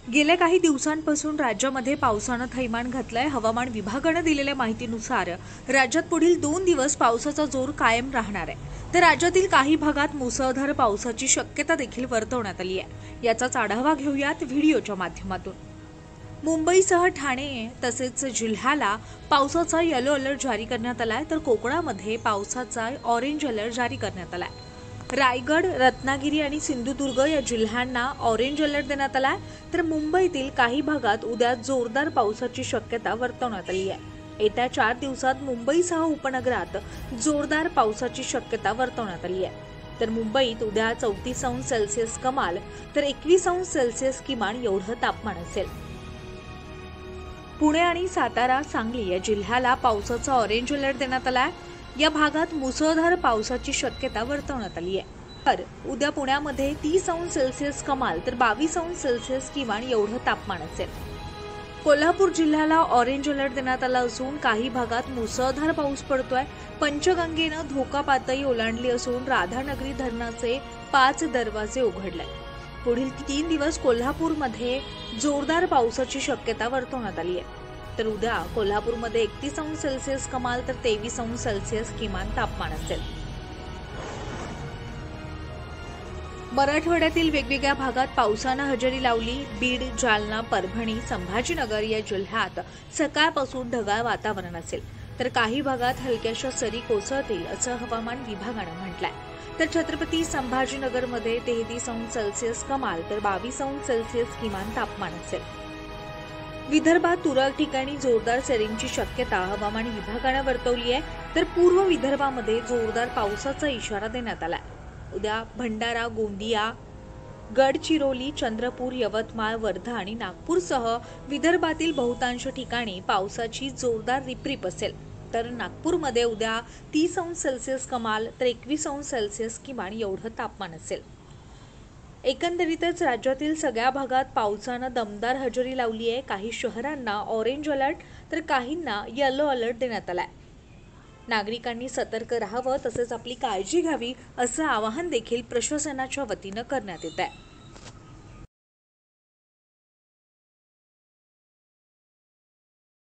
गेल्या काही दिवसांपासून राज्यामध्ये पावसानं थैमान घातलंय। हवामान विभागानं दिलेल्या माहितीनुसार राज्यात पुढील 2 दिवस पावसाचा जोर कायम राहणार आहे। तर राज्यातील काही भागात मुसळधार पावसाची शक्यता देखील वर्तवण्यात आली आहे। याचाच आढावा घेऊयात व्हिडिओच्या माध्यमातून। मुंबईसह ठाणे तसेच जिल्ह्याला पावसाचा येलो अलर्ट जारी करण्यात आलाय, तर कोकणामध्ये पावसाचा ऑरेंज अलर्ट जारी करण्यात आलाय। रायगड, रत्नागिरी आणि सिंधुदुर्ग या जिल्ह्यांना ऑरेंज अलर्ट देण्यात आलाय, तर मुंबईतील काही भागात उद्या जोरदार पावसाची शक्यता वर्तवण्यात आली आहे। येत्या 4 दिवसात मुंबईसह उपनगरात जोरदार पावसाची शक्यता वर्तवण्यात आली आहे। तर मुंबईत उद्या 34 अंश सेल्सिअस कमाल तर 21 अंश सेल्सिअस किमान एवढं तापमान असेल। पुणे आणि सातारा, सांगली या जिल्ह्याला पावसाचा ऑरेंज अलर्ट देण्यात आलाय। या भागात मुसळधार पावसाची शक्यता वर्तवण्यात आली आहे। तर उद्या पुण्यामध्ये 30 अंश सेल्सिअस कमाल तर 22 अंश सेल्सिअस किमान एवढं तापमान असेल। कोल्हापूर जिल्ह्याला ऑरेंज अलर्ट देण्यात आला असून काही भागात मुसळधार पाऊस पडतोय। पंचगंगेनं धोका पातळी ओलांडली असून राधानगरी धरणाचे 5 दरवाजे उघडले। पुढील 3 दिवस कोल्हापूरमध्ये जोरदार पावसाची शक्यता वर्तवण्यात आली आहे। तर उद्या कोल्हापूरमध्ये 31 अंश सेल्सिअस कमाल तर 23 अंश सेल्सिअस किमान तापमान असेल। मराठवाड्यातील वेगवेगळ्या भागात पावसानं हजेरी लावली। बीड, जालना, परभणी, संभाजीनगर या जिल्ह्यात सकाळपासून ढगाळ वातावरण असेल, तर काही भागात हलक्याशा सरी कोसळतील असं हवामान विभागानं म्हटलंय। तर छत्रपती संभाजीनगरमध्ये 33 अंश सेल्सिअस कमाल तर 22 अंश सेल्सिअस किमान तापमान असेल। विदर्भात तुरळक ठिकाणी जोरदार सरींची शक्यता हवामान विभागानं वर्तवली आहे, तर पूर्व विदर्भामध्ये जोरदार पावसाचा इशारा देण्यात आलाय। उद्या भंडारा, गोंदिया, गडचिरोली, चंद्रपूर, यवतमाळ, वर्धा आणि नागपूरसह विदर्भातील बहुतांश ठिकाणी पावसाची जोरदार रिपरिप असेल। तर नागपूरमध्ये उद्या 30 अंश सेल्सिअस कमाल तर 21 अंश सेल्सिअस किमान एवढं तापमान असेल। एकंदरीतच राज्यातील सगळ्या भागात पावसानं दमदार हजेरी लावली आहे। काही शहरांना ऑरेंज अलर्ट तर काहींना येलो अलर्ट देण्यात आलाय। नागरिकांनी सतर्क राहावं तसेच आपली काळजी घ्यावी असं आवाहन देखील प्रशासनाच्या वतीनं करण्यात येत आहे।